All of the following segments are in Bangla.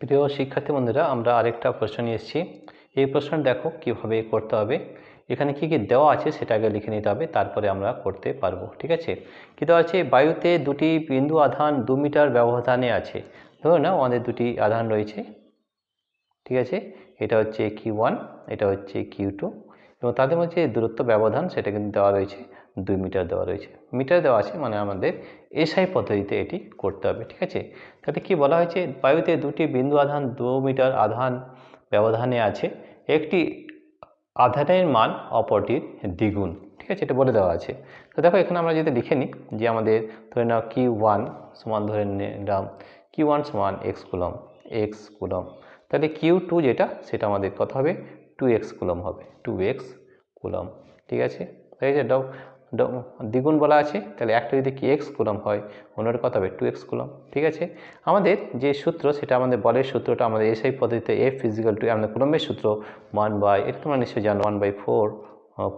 প্রিয় শিক্ষার্থী বন্ধুরা, আমরা আরেকটা প্রশ্ন নিয়ে এসেছি। এই প্রশ্নটা দেখো কিভাবে করতে হবে। এখানে কি কি দেওয়া আছে সেটা আগে লিখে নিতে হবে, তারপরে আমরা করতে পারবো। ঠিক আছে, কি দেওয়া আছে? বায়ুতে দুটি বিন্দু আধান 2 মিটার ব্যবধানে আছে। ধরো না আমাদের দুটি আধান রয়েছে, ঠিক আছে, এটা হচ্ছে Q1, এটা হচ্ছে Q2, এবং তাদের মধ্যে যে দূরত্ব ব্যবধান সেটা কিন্তু দেওয়া রয়েছে 2 মিটার দেওয়া রয়েছে। মিটার দেওয়া আছে মানে আমাদের এসআই পদ্ধতিতে এটি করতে হবে। ঠিক আছে, তাতে কি বলা হয়েছে? বায়ুতে দুটি বিন্দু আধান 2 মিটার আধান ব্যবধানে আছে, একটি আধানের মান অপরটির দ্বিগুণ। ঠিক আছে, এটা বলে দেওয়া আছে। তো দেখো এখানে আমরা যদি লিখে নিই যে আমাদের ধরে নাও Q1 সমান ধরে নিলাম Q1 সমান x কুলম, তাহলে Q2 যেটা সেটা আমাদের কত হবে? 2x কুলম হবে, 2x কুলম। ঠিক আছে, তাই যে দ্বিগুণ বলা আছে, তাহলে একটা যদি কি x কুলম হয়, অন্যটা কত হবে? 2x coulomb. ঠিক আছে, আমাদের যে সূত্র সেটা আমাদের বলের সূত্রটা আমাদের এসআই পদ্ধতিতে F ইজিক্যাল টু আমাদের কুলম্বের সূত্র 1 এটা তোমরা নিশ্চয়ই জানো, 1/4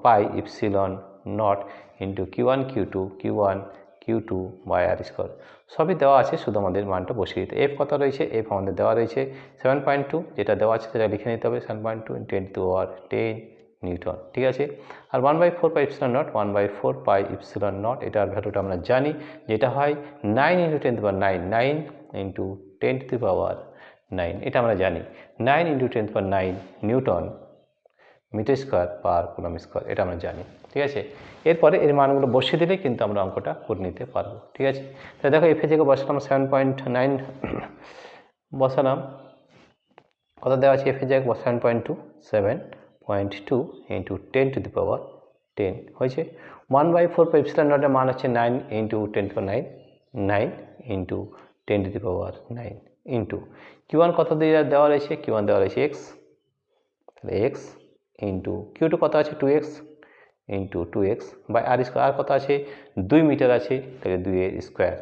pi epsilon not into Q1 Q2 by r square. সবই দেওয়া আছে, শুধু আমাদের মানটা বসিয়ে দিতে। এফ কত রয়েছে? এফ আমাদের দেওয়া রয়েছে 7.2, যেটা দেওয়া আছে সেটা লিখে নিতে হবে, 7.2 × 10⁻10 নিউটন। ঠিক আছে, আর 1/4 pi epsilon not, 1/4 pi epsilon not, এটার ভ্যালুটা আমরা জানি, যেটা হয় 9 × 10⁻9, 9 × 10⁻9, এটা আমরা জানি, 9 × 10⁻9 newton metre square per coulomb square, এটা আমরা জানি। ঠিক আছে, এরপরে এর মানগুলো বসিয়ে দিলে কিন্তু আমরা অঙ্কটা করে নিতে পারবো। ঠিক আছে, তাহলে দেখো এফ এ থেকে বসালাম 7.9 বসালাম, কত দেওয়া আছে? এফ এ জায়গায় 7.2 × 10⁻10 হয়েছে। 1/4 পাই ইপসিলন নটের মান হচ্ছে 9 × 10⁻9, 9 × 10⁻9 ইন্টু Q1 কত দিয়ে দেওয়া রয়েছে? Q1 দেওয়া রয়েছে x, তাহলে x ইন্টু Q2 কত আছে? 2x into 2x by r square, r কত আছে? 2 মিটার আছে, তাহলে 2 এর স্কোয়ার।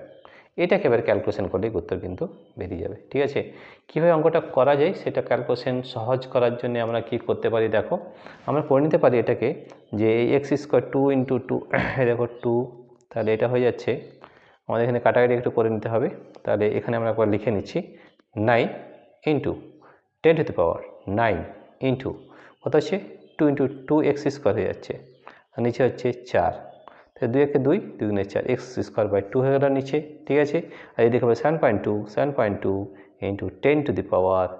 এটাকে এবার ক্যালকুলেশন করলে উত্তর কিন্তু বেরিয়ে যাবে। ঠিক আছে, কীভাবে অঙ্কটা করা যায় সেটা ক্যালকুলেশন সহজ করার জন্য আমরা কি করতে পারি, দেখো আমরা করে নিতে পারি এটাকে, যে x স্কোয়ার 2 × 2, দেখো 2, তাহলে এটা হয়ে যাচ্ছে আমাদের এখানে কাটাকাটি একটু করে নিতে হবে। তাহলে এখানে আমরা একবার লিখে নিচ্ছি 9 × 10⁻9 ইন্টু কত হচ্ছে? 2 × 2x স্কোয়ার হয়ে যাচ্ছে, আর নিচে হচ্ছে 4, তাহলে 2 একে 2, 2 গুণে 4, x স্কোয়ার বাই 2 হয়ে গেল নিচে। ঠিক আছে, আর এদিকে হবে 7.2 × 10⁻10,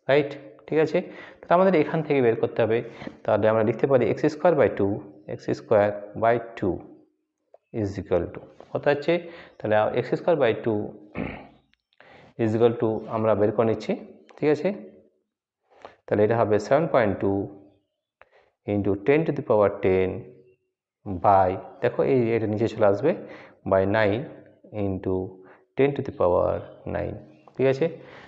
রাইট। ঠিক আছে, তাহলে আমাদের এখান থেকে বের করতে হবে, তাহলে আমরা লিখতে পারি x square by 2 is equal to কত হচ্ছে? তাহলে x square by 2 is equal to আমরা বের করে নিচ্ছি। ঠিক আছে, তাহলে এটা হবে 7.2 × 10⁻10 বাই, দেখো এটা নিচে চলে আসবে, বাই 9 × 10⁻9। ঠিক আছে,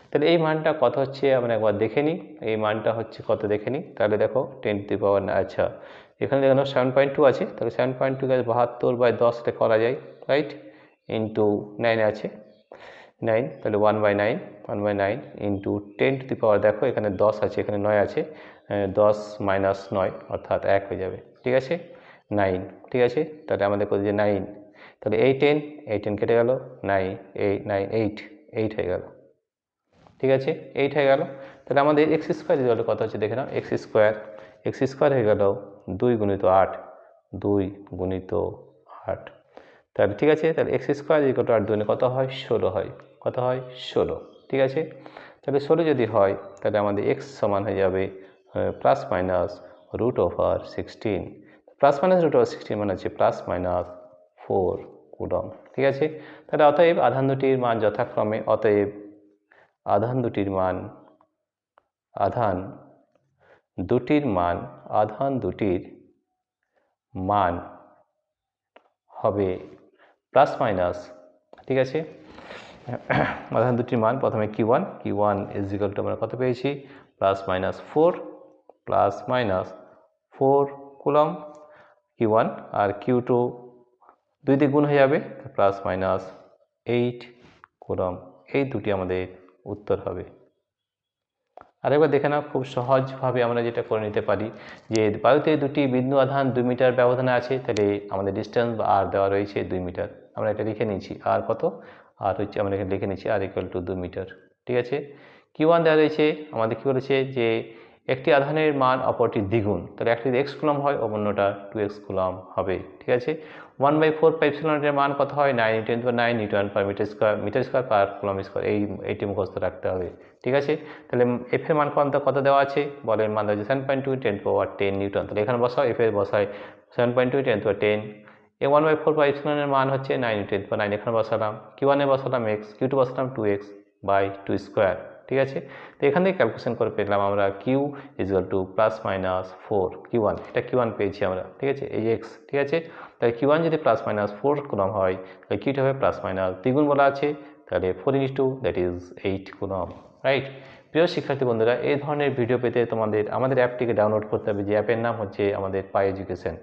তাহলে এই মানটা কত হচ্ছে আমরা একবার দেখে নিই। এই মানটা হচ্ছে কত দেখে নিই, তাহলে দেখো 10⁻9, আচ্ছা এখানে দেখো 7.2 আছে, তাহলে 7.2 কে 72/10 করা যায়, রাইট, ইন্টু 9 আছে 9, তাহলে 1/9 ইন্টু 10⁻, দেখো এখানে 10 আছে, এখানে 9 আছে, 10 - 9 অর্থাৎ 1 হয়ে যাবে। ঠিক আছে, 9। ঠিক আছে, তাহলে আমাদের কত যে 9, তাহলে এই 10 কেটে গেল, 9 8 হয়ে গেল। ঠিক আছে, 8 হয়ে গেল। তাহলে আমাদের x স্কোয়ার ইজ কত হচ্ছে দেখে নাও, x স্কোয়ার হয়ে গেল 2 × 8, 2 × 8, তাহলে ঠিক আছে, তাহলে x স্কোয়ার ইজ 8 দুগুণে কত হয়? 16 হয়, কত হয়? 16। ঠিক আছে, তাহলে 16 যদি হয় তাহলে আমাদের x সমান হয়ে যাবে ±√16, ±√16 মানে হচ্ছে ±4 কুলম। ঠিক আছে, তাহলে অতএব আধান দুটির মান যথাক্রমে, আধান দুটির মান হবে প্লাস মাইনাস। ঠিক আছে, আধান দুটির মান প্রথমে Q1 ইজ ইকুয়াল টু আমরা কত পেয়েছি? +4 কুলম Q1, আর Q2 2 দিয়ে গুণ হয়ে যাবে, +−8 কুলম। এই দুটি আমাদের উত্তর হবে। আরেকবার দেখে নাও, খুব সহজভাবে আমরা যেটা করে নিতে পারি, যে বায়ুতে দুটি বিন্দু আধান 2 মিটার ব্যবধানে আছে, তাহলে আমাদের ডিস্টেন্স বা আর দেওয়া রয়েছে 2 মিটার, আমরা এটা লিখে নিয়েছি। আর কত? আর হচ্ছে আমরা এখানে লিখে নিচ্ছি আর = 2 মিটার। ঠিক আছে, Q1 দেওয়া রয়েছে, আমাদের কী বলেছে যে একটি আধানের মান অপরটির দ্বিগুণ, তাহলে একটি x কুলম্ব হয় অন্যটা 2x কুলম্ব হবে, ঠিক আছে। 1/4 পাই এপসিলনের মান কত হয় 9 × 10⁹ newton per metre square per coulomb square, এইটি মুখস্থ রাখতে হবে, ঠিক আছে। তাহলে এফ এর মান কত দেওয়া আছে, বলের মান দেওয়া আছে 7.2 × 10⁻10 নিউটন, তাহলে এখানে বসাও, এফ এর বসায় 7.2 × 10, এই 1/4 পাই এপসিলনের মান হচ্ছে 9 × 10⁹, এখানে বসালাম, Q1 এ বসালাম x, Q2 বসালাম 2x/2 স্কোয়ার, ঠিক আছে। তো এখান থেকে ক্যালকুলেশন করে পেলাম আমরা Q = +-4 Q1, এটা Q1 পেয়েছি আমরা, ঠিক আছে, এই x, ঠিক আছে। তাহলে Q1 যদি +-4 কুলম্ব হয় তাহলে Q2 হবে দ্বিগুণ বলা আছে, তাহলে 4 × 2 দ্যাট ইজ 8 কুলম্ব, রাইট। প্রিয় শিক্ষার্থী বন্ধুরা, এই ধরনের ভিডিও পেতে আমাদের অ্যাপটিকে ডাউনলোড করতে হবে, যে অ্যাপের নাম হচ্ছে আমাদের পাই এডুকেশন।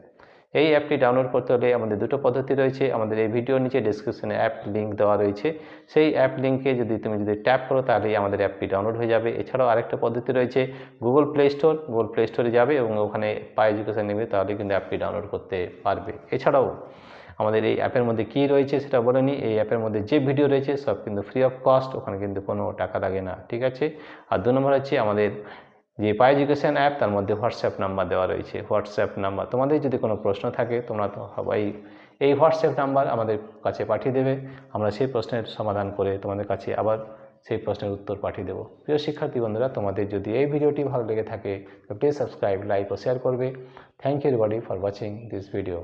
এই অ্যাপটি ডাউনলোড করতে হলে আমাদের দুটো পদ্ধতি রয়েছে, আমাদের এই ভিডিওর নিচে ডেসক্রিপশনে অ্যাপ লিঙ্ক দেওয়া রয়েছে, সেই অ্যাপ লিঙ্কে তুমি যদি ট্যাপ করো তাহলেই আমাদের অ্যাপটি ডাউনলোড হয়ে যাবে। এছাড়াও আরেকটা পদ্ধতি রয়েছে, গুগল প্লে স্টোরে যাবে এবং ওখানে পাই এডুকেশন নেবে, তাহলে কিন্তু অ্যাপটি ডাউনলোড করতে পারবে। এছাড়াও আমাদের এই অ্যাপের মধ্যে কী রয়েছে সেটা বলে নিই, এই অ্যাপের মধ্যে যে ভিডিও রয়েছে সব কিন্তু ফ্রি অফ কস্ট, ওখানে কিন্তু কোনো টাকা লাগে না, ঠিক আছে। আর 2 নম্বর হচ্ছে আমাদের যে পাই এডুকেশন অ্যাপ, তার মধ্যে হোয়াটসঅ্যাপ নাম্বার দেওয়া রয়েছে, হোয়াটসঅ্যাপ নাম্বার, তোমাদের যদি কোনো প্রশ্ন থাকে তোমরা তো সবাই এই হোয়াটসঅ্যাপ নাম্বার আমাদের কাছে পাঠিয়ে দেবে, আমরা সেই প্রশ্নের সমাধান করে তোমাদের কাছে আবার সেই প্রশ্নের উত্তর পাঠিয়ে দেবো। প্রিয় শিক্ষার্থী বন্ধুরা, তোমাদের যদি এই ভিডিওটি ভালো লেগে থাকে তো প্লিজ সাবস্ক্রাইব, লাইক ও শেয়ার করবে। Thank you everybody for watching this video.